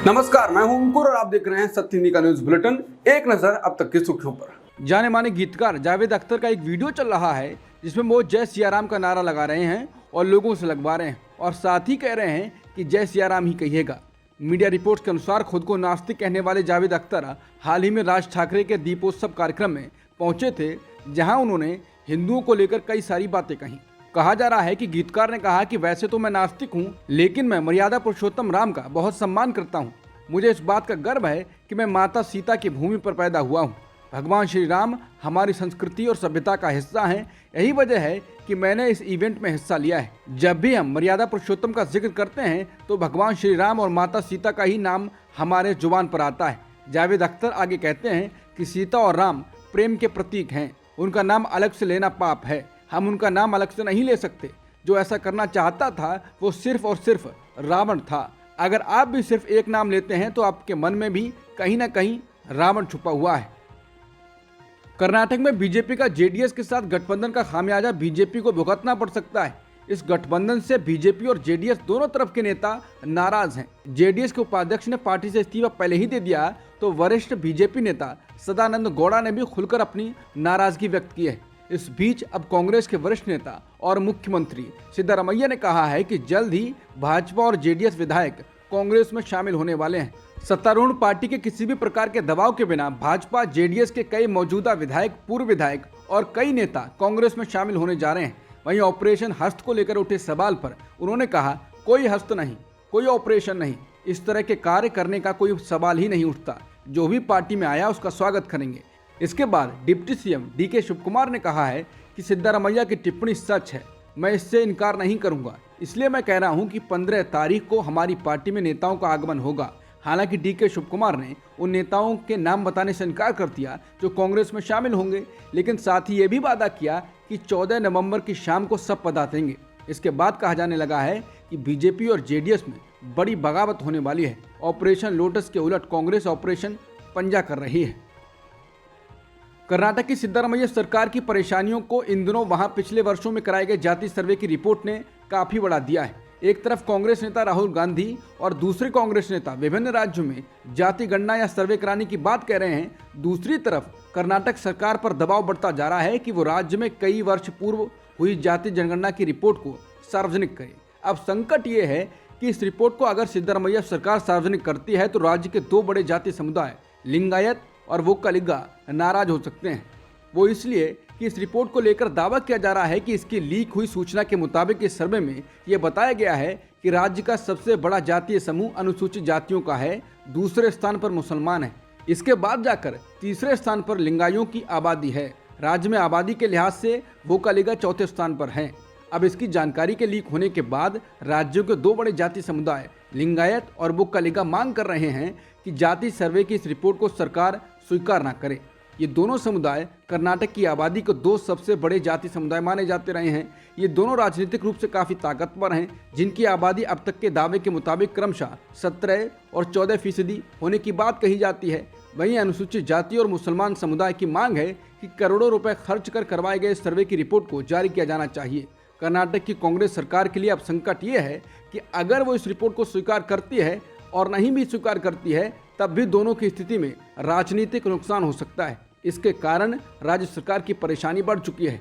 नमस्कार, मैं हूं अंकुर और आप देख रहे हैं सत्य हिंदी का न्यूज बुलेटिन। एक नजर अब तक की सुर्खियों पर। जाने माने गीतकार जावेद अख्तर का एक वीडियो चल रहा है जिसमें वो जय सिया राम का नारा लगा रहे हैं और लोगों से लगवा रहे हैं और साथ ही कह रहे हैं कि जय सिया राम ही कहिएगा। मीडिया रिपोर्ट्स के अनुसार खुद को नास्तिक कहने वाले जावेद अख्तर हाल ही में राज ठाकरे के दीपोत्सव कार्यक्रम में पहुंचे थे, जहां उन्होंने हिंदुओं को लेकर कई सारी बातें कही। कहा जा रहा है कि गीतकार ने कहा कि वैसे तो मैं नास्तिक हूं, लेकिन मैं मर्यादा पुरुषोत्तम राम का बहुत सम्मान करता हूं। मुझे इस बात का गर्व है कि मैं माता सीता की भूमि पर पैदा हुआ हूं। भगवान श्री राम हमारी संस्कृति और सभ्यता का हिस्सा हैं। यही वजह है कि मैंने इस इवेंट में हिस्सा लिया है। जब भी हम मर्यादा पुरुषोत्तम का जिक्र करते हैं तो भगवान श्री राम और माता सीता का ही नाम हमारे जुबान पर आता है। जावेद अख्तर आगे कहते हैं कि सीता और राम प्रेम के प्रतीक हैं। उनका नाम अलग से लेना पाप है। हम उनका नाम अलग से नहीं ले सकते। जो ऐसा करना चाहता था वो सिर्फ और सिर्फ रावण था। अगर आप भी सिर्फ एक नाम लेते हैं तो आपके मन में भी कहीं ना कहीं रावण छुपा हुआ है। कर्नाटक में बीजेपी का जेडीएस के साथ गठबंधन का खामियाजा बीजेपी को भुगतना पड़ सकता है। इस गठबंधन से बीजेपी और जेडीएस दोनों तरफ के नेता नाराज हैं। जेडीएस के उपाध्यक्ष ने पार्टी से इस्तीफा पहले ही दे दिया तो वरिष्ठ बीजेपी नेता सदानंद गौड़ा ने भी खुलकर अपनी नाराजगी व्यक्त की है। इस बीच अब कांग्रेस के वरिष्ठ नेता और मुख्यमंत्री सिद्धरामैया ने कहा है कि जल्द ही भाजपा और जेडीएस विधायक कांग्रेस में शामिल होने वाले हैं। सत्तारूढ़ पार्टी के किसी भी प्रकार के दबाव के बिना भाजपा जेडीएस के कई मौजूदा विधायक, पूर्व विधायक और कई नेता कांग्रेस में शामिल होने जा रहे हैं। वहीं ऑपरेशन हस्त को लेकर उठे सवाल पर उन्होंने कहा, कोई हस्त नहीं, कोई ऑपरेशन नहीं, इस तरह के कार्य करने का कोई सवाल ही नहीं उठता। जो भी पार्टी में आया उसका स्वागत करेंगे। इसके बाद डिप्टी सीएम डीके शिवकुमार ने कहा है कि सिद्धरामैया की टिप्पणी सच है, मैं इससे इनकार नहीं करूंगा। इसलिए मैं कह रहा हूं कि 15 तारीख को हमारी पार्टी में नेताओं का आगमन होगा। हालांकि डीके शिवकुमार ने उन नेताओं के नाम बताने से इनकार कर दिया जो कांग्रेस में शामिल होंगे, लेकिन साथ ही ये भी वादा किया कि 14 नवंबर की शाम को सब पता देंगे। इसके बाद कहा जाने लगा है कि बीजेपी और जेडीएस में बड़ी बगावत होने वाली है। ऑपरेशन लोटस के उलट कांग्रेस ऑपरेशन पंजा कर रही है। कर्नाटक की सिद्धरामैया सरकार की परेशानियों को इन दिनों वहां पिछले वर्षों में कराए गए जाति सर्वे की रिपोर्ट ने काफी बढ़ा दिया है। एक तरफ कांग्रेस नेता राहुल गांधी और दूसरे कांग्रेस नेता विभिन्न राज्यों में जाति गणना या सर्वे कराने की बात कह रहे हैं। दूसरी तरफ कर्नाटक सरकार पर दबाव बढ़ता जा रहा है कि वो राज्य में कई वर्ष पूर्व हुई जाति जनगणना की रिपोर्ट को सार्वजनिक करे। अब संकट ये है कि इस रिपोर्ट को अगर सिद्धरामैया सरकार सार्वजनिक करती है तो राज्य के दो बड़े जाति समुदाय लिंगायत और वोक्कालिगा नाराज हो सकते हैं। वो इसलिए कि इस रिपोर्ट को लेकर दावा किया जा रहा है कि इसकी लीक हुई सूचना के मुताबिक इस सर्वे में यह बताया गया है कि राज्य का सबसे बड़ा जातीय समूह अनुसूचित जातियों का है, दूसरे स्थान पर मुसलमान है, इसके बाद जाकर तीसरे स्थान पर लिंगायतों की आबादी है। राज्य में आबादी के लिहाज से वोक्कालिगा चौथे स्थान पर है। अब इसकी जानकारी के लीक होने के बाद राज्यों के दो बड़े जाति समुदाय लिंगायत और वोक्कालिगा मांग कर रहे हैं कि जाति सर्वे की इस रिपोर्ट को सरकार स्वीकार न करे। ये दोनों समुदाय कर्नाटक की आबादी को दो सबसे बड़े जाति समुदाय माने जाते रहे हैं। ये दोनों राजनीतिक रूप से काफ़ी ताकतवर हैं, जिनकी आबादी अब तक के दावे के मुताबिक क्रमशः 17 और 14% होने की बात कही जाती है। वहीं अनुसूचित जाति और मुसलमान समुदाय की मांग है कि करोड़ों रुपए खर्च कर करवाए गए सर्वे की रिपोर्ट को जारी किया जाना चाहिए। कर्नाटक की कांग्रेस सरकार के लिए अब संकट ये है कि अगर वो इस रिपोर्ट को स्वीकार करती है और नहीं भी स्वीकार करती है तब भी दोनों की स्थिति में राजनीतिक नुकसान हो सकता है। इसके कारण राज्य सरकार की परेशानी बढ़ चुकी है।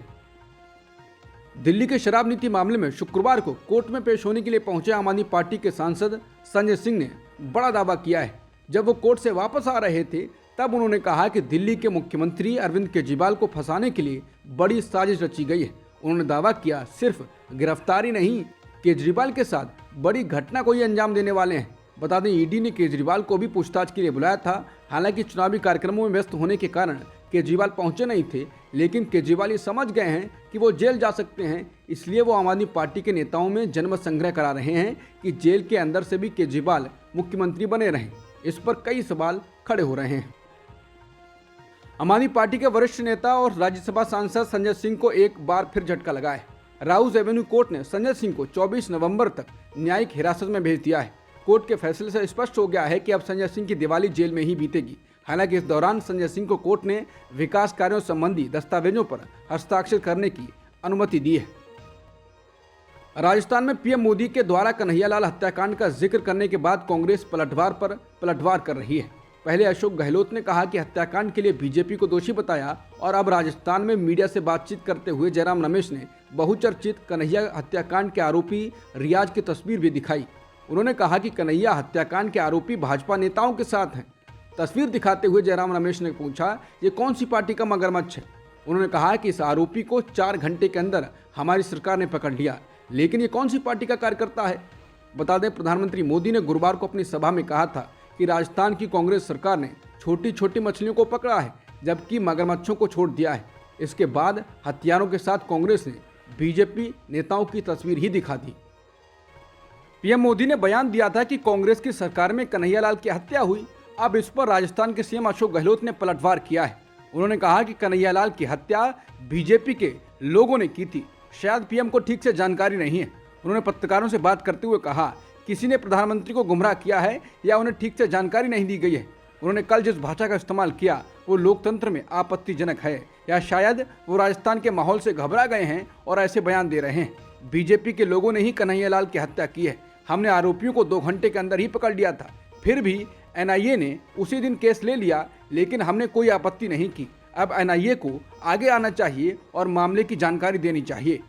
दिल्ली के शराब नीति मामले में शुक्रवार को कोर्ट में पेश होने के लिए पहुंचे आम आदमी पार्टी के सांसद संजय सिंह ने बड़ा दावा किया है। जब वो कोर्ट से वापस आ रहे थे तब उन्होंने कहा कि दिल्ली के मुख्यमंत्री अरविंद केजरीवाल को फंसाने के लिए बड़ी साजिश रची गई है। उन्होंने दावा किया सिर्फ गिरफ्तारी नहीं, केजरीवाल के साथ बड़ी घटना को ही अंजाम देने वाले हैं। बता दें, ईडी ने केजरीवाल को भी पूछताछ के लिए बुलाया था। हालांकि चुनावी कार्यक्रमों में व्यस्त होने के कारण केजरीवाल पहुंचे नहीं थे, लेकिन केजरीवाल ये समझ गए हैं कि वो जेल जा सकते हैं, इसलिए वो आम आदमी पार्टी के नेताओं में जनमत संग्रह करा रहे हैं कि जेल के अंदर से भी केजरीवाल मुख्यमंत्री बने रहें। इस पर कई सवाल खड़े हो रहे हैं। आम आदमी पार्टी के वरिष्ठ नेता और राज्यसभा सांसद संजय सिंह को एक बार फिर झटका लगा है। राउज एवेन्यू कोर्ट ने संजय सिंह को 24 नवंबर तक न्यायिक हिरासत में भेज दिया है। कोर्ट के फैसले से स्पष्ट हो गया है कि अब संजय सिंह की दिवाली जेल में ही बीतेगी। हालांकि इस दौरान संजय सिंह को कोर्ट ने विकास कार्यों संबंधी दस्तावेजों पर हस्ताक्षर करने की अनुमति दी है। राजस्थान में पीएम मोदी के द्वारा कन्हैयालाल हत्याकांड का जिक्र करने के बाद कांग्रेस पलटवार पर पलटवार कर रही है। पहले अशोक गहलोत ने कहा कि हत्याकांड के लिए बीजेपी को दोषी बताया और अब राजस्थान में मीडिया से बातचीत करते हुए जयराम रमेश ने बहुचर्चित कन्हैया हत्याकांड के आरोपी रियाज की तस्वीर भी दिखाई। उन्होंने कहा कि कन्हैया हत्याकांड के आरोपी भाजपा नेताओं के साथ हैं। तस्वीर दिखाते हुए जयराम रमेश ने पूछा, ये कौन सी पार्टी का मगरमच्छ है? उन्होंने कहा कि इस आरोपी को 4 घंटे के अंदर हमारी सरकार ने पकड़ लिया, लेकिन ये कौन सी पार्टी का कार्यकर्ता है? बता दें, प्रधानमंत्री मोदी ने गुरुवार को अपनी सभा में कहा था कि राजस्थान की कांग्रेस सरकार ने छोटी छोटी मछलियों को पकड़ा है, जबकि मगरमच्छों को छोड़ दिया है। इसके बाद हथियारों के साथ कांग्रेस ने बीजेपी नेताओं की तस्वीर ही दिखा दी। पीएम मोदी ने बयान दिया था कि कांग्रेस की सरकार में कन्हैयालाल की हत्या हुई। अब इस पर राजस्थान के सीएम अशोक गहलोत ने पलटवार किया है। उन्होंने कहा कि कन्हैयालाल की हत्या बीजेपी के लोगों ने की थी, शायद पीएम को ठीक से जानकारी नहीं है। उन्होंने पत्रकारों से बात करते हुए कहा, किसी ने प्रधानमंत्री को गुमराह किया है या उन्हें ठीक से जानकारी नहीं दी गई है। उन्होंने कल जिस भाषा का इस्तेमाल किया वो लोकतंत्र में आपत्तिजनक है, या शायद वो राजस्थान के माहौल से घबरा गए हैं और ऐसे बयान दे रहे हैं। बीजेपी के लोगों ने ही कन्हैयालाल की हत्या की है। हमने आरोपियों को 2 घंटे के अंदर ही पकड़ लिया था, फिर भी एनआईए ने उसी दिन केस ले लिया, लेकिन हमने कोई आपत्ति नहीं की। अब एनआईए को आगे आना चाहिए और मामले की जानकारी देनी चाहिए।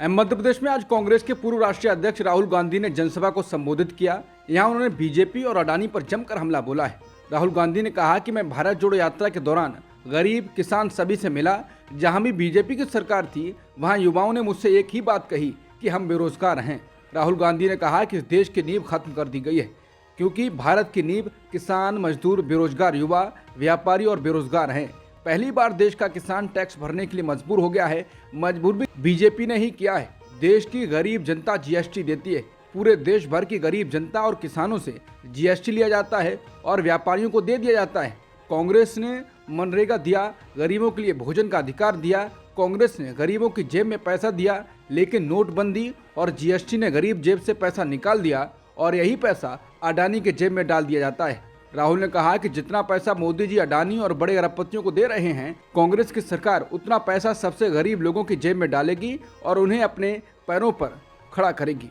मध्य प्रदेश में आज कांग्रेस के पूर्व राष्ट्रीय अध्यक्ष राहुल गांधी ने जनसभा को संबोधित किया। यहां उन्होंने बीजेपी और अडानी पर जमकर हमला बोला है। राहुल गांधी ने कहा कि मैं भारत जोड़ो यात्रा के दौरान गरीब, किसान सभी से मिला। जहां भी बीजेपी की सरकार थी वहां युवाओं ने मुझसे एक ही बात कही कि हम बेरोजगार हैं। राहुल गांधी ने कहा कि इस देश की नींव खत्म कर दी गई है, क्योंकि भारत की नींव किसान, मजदूर, बेरोजगार युवा, व्यापारी और बेरोजगार हैं। पहली बार देश का किसान टैक्स भरने के लिए मजबूर हो गया है। मजबूर भी बीजेपी ने ही किया है। देश की गरीब जनता जीएसटी देती है। पूरे देश भर की गरीब जनता और किसानों से जीएसटी लिया जाता है और व्यापारियों को दे दिया जाता है। कांग्रेस ने मनरेगा दिया, गरीबों के लिए भोजन का अधिकार दिया। कांग्रेस ने गरीबों की जेब में पैसा दिया, लेकिन नोटबंदी और जीएसटी ने गरीब जेब से पैसा निकाल दिया और यही पैसा अडानी के जेब में डाल दिया जाता है। राहुल ने कहा कि जितना पैसा मोदी जी अडानी और बड़े अरबपतियों को दे रहे हैं, कांग्रेस की सरकार उतना पैसा सबसे गरीब लोगों की जेब में डालेगी और उन्हें अपने पैरों पर खड़ा करेगी।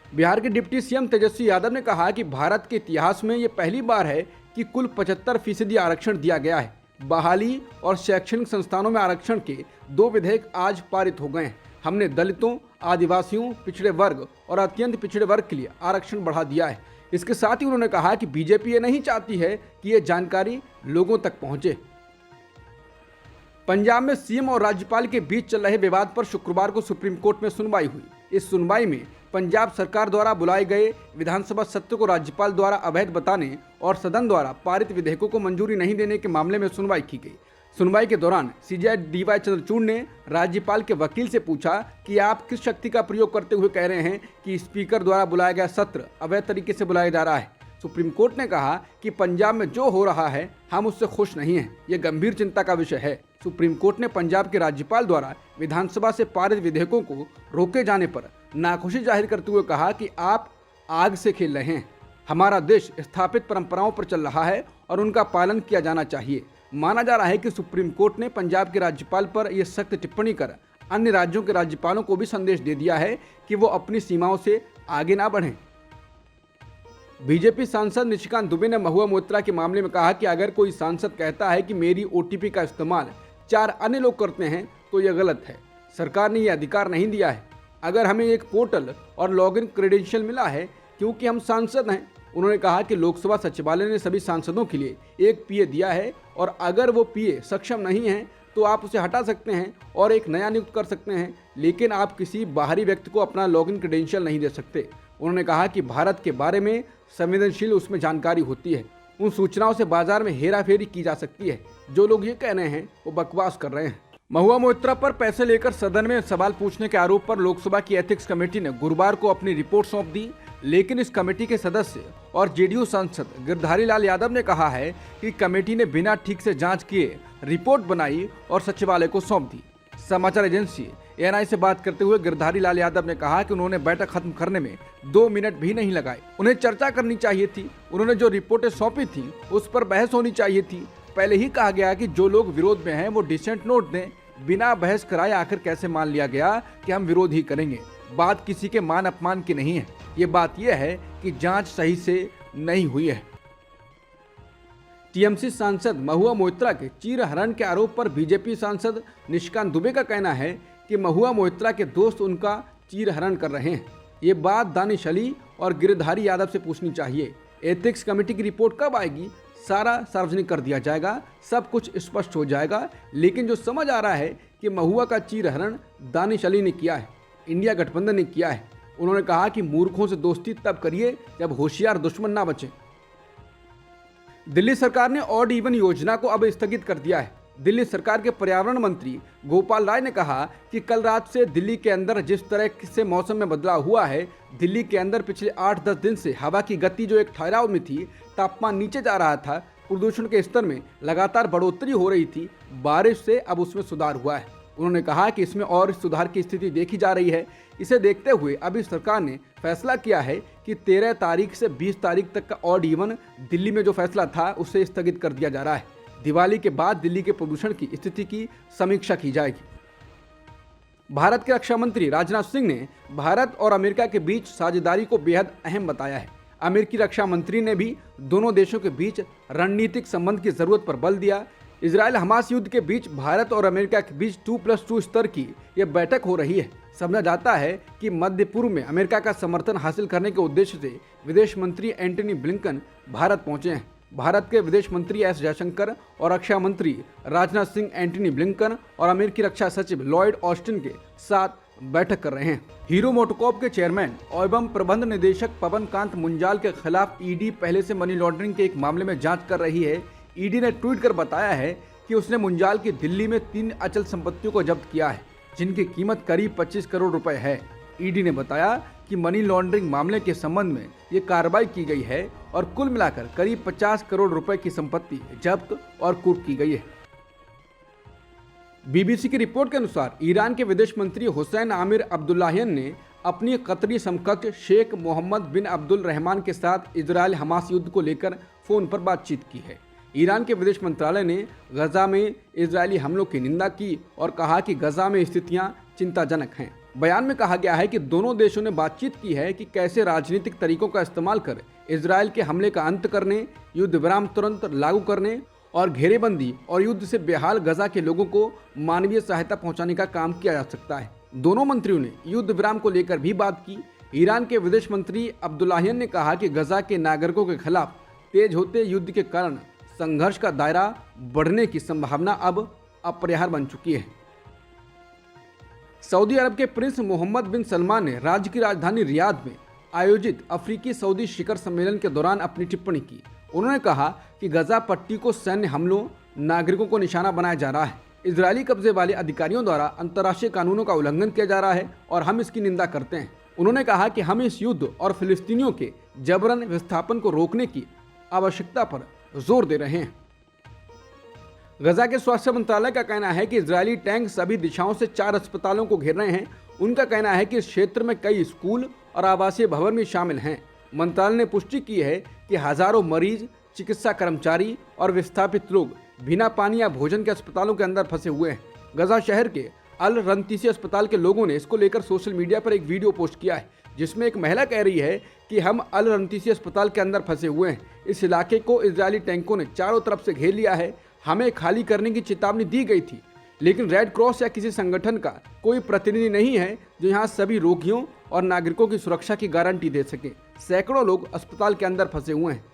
बिहार के डिप्टी सीएम तेजस्वी यादव ने कहा कि भारत के इतिहास में ये पहली बार है कि कुल 75% आरक्षण दिया गया है। बहाली और शैक्षणिक संस्थानों में आरक्षण के 2 विधेयक आज पारित हो गए हैं। हमने दलितों, आदिवासियों, पिछड़े वर्ग और अत्यंत पिछड़े वर्ग के लिए आरक्षण बढ़ा दिया है। इसके साथ ही उन्होंने कहा कि बीजेपी ये नहीं चाहती है कि ये जानकारी लोगों तक पहुंचे। पंजाब में सीएम और राज्यपाल के बीच चल रहे विवाद पर शुक्रवार को सुप्रीम कोर्ट में सुनवाई हुई। इस सुनवाई में पंजाब सरकार द्वारा बुलाए गए विधानसभा सत्र को राज्यपाल द्वारा अवैध बताने और सदन द्वारा पारित विधेयकों को मंजूरी नहीं देने के मामले में सुनवाई की गई। सुनवाई के दौरान सीजेआई डीवाई चंद्रचूड़ ने राज्यपाल के वकील से पूछा कि आप किस शक्ति का प्रयोग करते हुए कह रहे हैं कि स्पीकर द्वारा बुलाया गया सत्र अवैध तरीके से बुलाया जा रहा है। सुप्रीम कोर्ट ने कहा कि पंजाब में जो हो रहा है हम उससे खुश नहीं हैं, ये गंभीर चिंता का विषय है। सुप्रीम कोर्ट ने पंजाब के राज्यपाल द्वारा विधानसभा से पारित विधेयकों को रोके जाने पर नाखुशी जाहिर करते हुए कहा कि आप आग से खेल रहे हैं। हमारा देश स्थापित परंपराओं पर चल रहा है और उनका पालन किया जाना चाहिए। माना जा रहा है कि सुप्रीम कोर्ट ने पंजाब के राज्यपाल पर यह सख्त टिप्पणी कर अन्य राज्यों के राज्यपालों को भी संदेश दे दिया है कि वो अपनी सीमाओं से आगे ना बढ़ें। बीजेपी सांसद निशिकांत दुबे ने महुआ मोइत्रा के मामले में कहा कि अगर कोई सांसद कहता है कि मेरी ओटीपी का इस्तेमाल 4 अन्य लोग करते हैं तो यह गलत है। सरकार ने यह अधिकार नहीं दिया है। अगर हमें एक पोर्टल और लॉगिन क्रेडेंशियल मिला है क्योंकि हम सांसद हैं। उन्होंने कहा कि लोकसभा सचिवालय ने सभी सांसदों के लिए एक पीए दिया है और अगर वो पीए सक्षम नहीं है तो आप उसे हटा सकते हैं और एक नया नियुक्त कर सकते हैं, लेकिन आप किसी बाहरी व्यक्ति को अपना लॉगिन क्रेडेंशियल नहीं दे सकते। उन्होंने कहा कि भारत के बारे में संवेदनशील उसमें जानकारी होती है। उन सूचनाओं से बाजार में हेराफेरी की जा सकती है। जो लोग ये कह रहे हैं वो बकवास कर रहे हैं। महुआ मोइत्रा पर पैसे लेकर सदन में सवाल पूछने के आरोप पर लोकसभा की एथिक्स कमेटी ने गुरुवार को अपनी रिपोर्ट सौंप दी, लेकिन इस कमेटी के सदस्य और जेडीयू सांसद गिरधारी लाल यादव ने कहा है कि कमेटी ने बिना ठीक से जांच किए रिपोर्ट बनाई और सचिवालय को सौंप दी। समाचार एजेंसी एएनआई से बात करते हुए गिरधारी लाल यादव ने कहा कि उन्होंने बैठक खत्म करने में 2 मिनट भी नहीं लगाए। उन्हें चर्चा करनी चाहिए थी। उन्होंने जो रिपोर्टें सौंपी थी उस पर बहस होनी चाहिए थी। पहले ही कहा गया कि जो लोग विरोध में हैं वो डिसेंट नोट दें। बिना बहस कराए आखिर कैसे मान लिया गया कि हम विरोध ही करेंगे। बात किसी के मान अपमान की नहीं है, ये बात यह है कि जांच सही से नहीं हुई है। टीएमसी सांसद महुआ मोइत्रा के चीरहरण के आरोप पर बीजेपी सांसद निशिकांत दुबे का कहना है कि महुआ मोइत्रा के दोस्त उनका चीरहरण कर रहे हैं। ये बात दानिश अली और गिरधारी यादव से पूछनी चाहिए। एथिक्स कमेटी की रिपोर्ट कब आएगी? सारा सार्वजनिक कर दिया जाएगा, सब कुछ स्पष्ट हो जाएगा। लेकिन जो समझ आ रहा है कि महुआ का चीरहरण दानिश अली ने किया है, इंडिया गठबंधन ने किया है। उन्होंने कहा कि मूर्खों से दोस्ती तब करिए जब होशियार दुश्मन ना बचे। दिल्ली सरकार ने ऑड इवन योजना को अब स्थगित कर दिया है। दिल्ली सरकार के पर्यावरण मंत्री गोपाल राय ने कहा कि कल रात से दिल्ली के अंदर जिस तरह से मौसम में बदलाव हुआ है, दिल्ली के अंदर पिछले 8-10 दिन से हवा की गति जो एक ठहराव में थी, तापमान नीचे जा रहा था, प्रदूषण के स्तर में लगातार बढ़ोतरी हो रही थी, बारिश से अब उसमें सुधार हुआ है। उन्होंने कहा कि इसमें और सुधार की स्थिति देखी जा रही है। इसे देखते हुए अभी सरकार ने फैसला किया है कि 13 तारीख से 20 तारीख तक का ऑड इवन दिल्ली में जो फैसला था उसे स्थगित कर दिया जा रहा है। दिवाली के बाद दिल्ली के प्रदूषण की स्थिति की समीक्षा की जाएगी। भारत के रक्षा मंत्री राजनाथ सिंह ने भारत और अमेरिका के बीच साझेदारी को बेहद अहम बताया है। अमेरिकी रक्षा मंत्री ने भी दोनों देशों के बीच रणनीतिक संबंध की जरूरत पर बल दिया। इजराइल हमास युद्ध के बीच भारत और अमेरिका के बीच 2+2 स्तर की यह बैठक हो रही है। समझा जाता है कि मध्य पूर्व में अमेरिका का समर्थन हासिल करने के उद्देश्य से विदेश मंत्री एंटनी ब्लिंकन भारत पहुंचे हैं। भारत के विदेश मंत्री एस जयशंकर और रक्षा मंत्री राजनाथ सिंह एंटनी ब्लिंकन और अमेरिकी रक्षा सचिव लॉयड ऑस्टिन के साथ बैठक कर रहे हैं। हीरो मोटोकॉर्प के चेयरमैन एवं प्रबंध निदेशक पवन कांत मुंजाल के खिलाफ ईडी पहले से मनी लॉन्ड्रिंग के एक मामले में जांच कर रही है। ईडी ने ट्वीट कर बताया है कि उसने मुंजाल की दिल्ली में 3 अचल संपत्तियों को जब्त किया है, जिनकी कीमत करीब 25 करोड़ रुपए है। ईडी ने बताया कि मनी लॉन्ड्रिंग मामले के संबंध में ये कार्रवाई की गई है और कुल मिलाकर करीब 50 करोड़ रुपए की संपत्ति जब्त और कुर्क की गई है। बीबीसी की रिपोर्ट के अनुसार ईरान के विदेश मंत्री हुसैन आमिर अब्दुल्लाहियन ने अपनी कतरी समकक्ष शेख मोहम्मद बिन अब्दुल रहमान के साथ इजराइल हमास युद्ध को लेकर फोन पर बातचीत की है। ईरान के विदेश मंत्रालय ने गजा में इजरायली हमलों की निंदा की और कहा कि गजा में स्थितियां चिंताजनक हैं। बयान में कहा गया है कि दोनों देशों ने बातचीत की है कि कैसे राजनीतिक तरीकों का इस्तेमाल कर इजरायल के हमले का अंत करने, युद्ध विराम तुरंत लागू करने और घेरेबंदी और युद्ध से बेहाल गजा के लोगों को मानवीय सहायता पहुंचाने का काम किया जा सकता है। दोनों मंत्रियों ने युद्ध विराम को लेकर भी बात की। ईरान के विदेश मंत्री अब्दुल्लाहियन ने कहा कि गजा के नागरिकों के खिलाफ तेज होते युद्ध के कारण संघर्ष का दायरा बढ़ने की संभावना अब अपरिहार्य बन चुकी है। सऊदी अरब के प्रिंस मोहम्मद बिन सलमान ने राज्य की राजधानी रियाद में आयोजित अफ्रीकी सऊदी शिखर सम्मेलन के दौरान अपनी टिप्पणी की। उन्होंने कहा कि गजा पट्टी को सैन्य हमलों, नागरिकों को निशाना बनाया जा रहा है। इजरायली कब्जे वाले अधिकारियों द्वारा अंतर्राष्ट्रीय कानूनों का उल्लंघन किया जा रहा है और हम इसकी निंदा करते हैं। उन्होंने कहा कि हम इस युद्ध और फिलिस्तीनियों के जबरन विस्थापन को रोकने की आवश्यकता पर जोर दे रहे हैं। गजा के स्वास्थ्य मंत्रालय का कहना है कि इजरायली टैंक सभी दिशाओं से 4 अस्पतालों को घेर रहे हैं। उनका कहना है कि इस क्षेत्र में कई स्कूल और आवासीय भवन भी शामिल हैं। मंत्रालय ने पुष्टि की है कि हजारों मरीज, चिकित्सा कर्मचारी और विस्थापित लोग बिना पानी या भोजन के अस्पतालों के अंदर फंसे हुए हैं। गजा शहर के अल रंतीसी अस्पताल के लोगों ने इसको लेकर सोशल मीडिया पर एक वीडियो पोस्ट किया है, जिसमें एक महिला कह रही है कि हम अल रंतीसी अस्पताल के अंदर फंसे हुए हैं। इस इलाके को इजरायली टैंकों ने चारों तरफ से घेर लिया है। हमें खाली करने की चेतावनी दी गई थी, लेकिन रेड क्रॉस या किसी संगठन का कोई प्रतिनिधि नहीं है जो यहाँ सभी रोगियों और नागरिकों की सुरक्षा की गारंटी दे सके। सैकड़ों लोग अस्पताल के अंदर फंसे हुए हैं।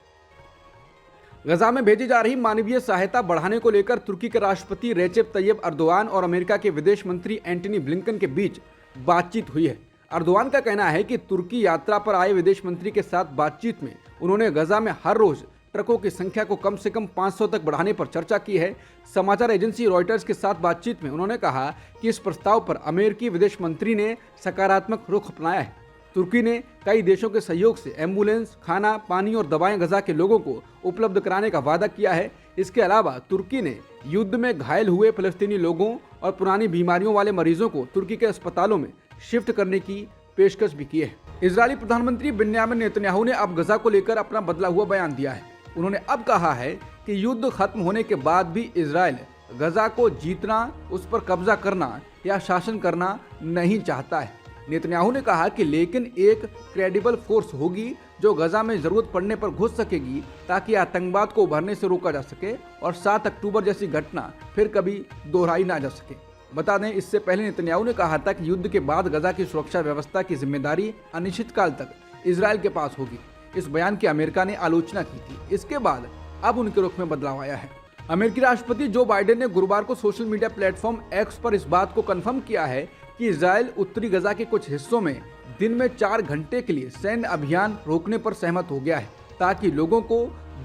गजा में भेजी जा रही मानवीय सहायता बढ़ाने को लेकर तुर्की के राष्ट्रपति रेसेप तैयब अर्दोआन और अमेरिका के विदेश मंत्री एंटनी ब्लिंकन के बीच बातचीत हुई है। अर्दोआन का कहना है कि तुर्की यात्रा पर आए विदेश मंत्री के साथ बातचीत में उन्होंने गजा में हर रोज ट्रकों की संख्या को कम से कम 500 तक बढ़ाने पर चर्चा की है। समाचार एजेंसी रॉयटर्स के साथ बातचीत में उन्होंने कहा कि इस प्रस्ताव पर अमेरिकी विदेश मंत्री ने सकारात्मक रुख अपनाया है। तुर्की ने कई देशों के सहयोग से एम्बुलेंस, खाना, पानी और दवाएं गजा के लोगों को उपलब्ध कराने का वादा किया है। इसके अलावा तुर्की ने युद्ध में घायल हुए फलस्तीनी लोगों और पुरानी बीमारियों वाले मरीजों को तुर्की के अस्पतालों में शिफ्ट करने की पेशकश भी की है। इजरायली प्रधानमंत्री बिन्यामिन नेतन्याहू ने अब गजा को लेकर अपना बदला हुआ बयान दिया है। उन्होंने अब कहा है कि युद्ध खत्म होने के बाद भी इजरायल गजा को जीतना, उस पर कब्जा करना या शासन करना नहीं चाहता है। नेतन्याहू ने कहा कि लेकिन एक क्रेडिबल फोर्स होगी जो गजा में जरूरत पड़ने पर घुस सकेगी ताकि आतंकवाद को उभरने से रोका जा सके और 7 अक्टूबर जैसी घटना फिर कभी दोहराई ना जा सके। बता दें, इससे पहले नेतन्याहू ने कहा था कि युद्ध के बाद गजा की सुरक्षा व्यवस्था की जिम्मेदारी अनिश्चितकाल तक इजरायल के पास होगी। इस बयान की अमेरिका ने आलोचना की थी। इसके बाद अब उनके रुख में बदलाव आया है। अमेरिकी राष्ट्रपति जो बाइडेन ने गुरुवार को सोशल मीडिया प्लेटफॉर्म एक्स पर इस बात को कंफर्म किया है कि इजरायल उत्तरी गजा के कुछ हिस्सों में दिन में 4 घंटे के लिए सैन्य अभियान रोकने पर सहमत हो गया है ताकि लोगों को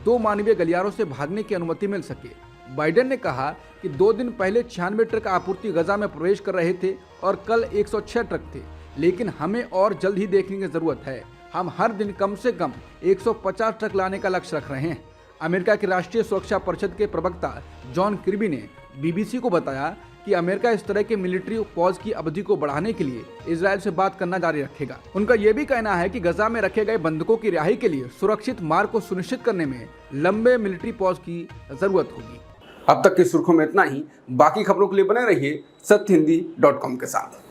2 मानवीय गलियारों से भागने की अनुमति मिल सके। बाइडेन ने कहा कि 2 दिन पहले 96 ट्रक आपूर्ति गजा में प्रवेश कर रहे थे और कल 106 ट्रक थे, लेकिन हमें और जल्द ही देखने की जरूरत है। हम हर दिन कम से कम 150 ट्रक लाने का लक्ष्य रख रहे हैं। अमेरिका की राष्ट्रीय सुरक्षा परिषद के प्रवक्ता जॉन किर्बी ने बीबीसी को बताया कि अमेरिका इस तरह के मिलिट्री पॉज की अवधि को बढ़ाने के लिए इजरायल से बात करना जारी रखेगा। उनका यह भी कहना है कि गजा में रखे गए बंधकों की रिहाई के लिए सुरक्षित मार्ग को सुनिश्चित करने में लंबे मिलिट्री पॉज की जरूरत होगी। अब तक की सुर्खियों में इतना ही। बाकी खबरों के लिए बने रहिए सत्यहिंदी.com के साथ।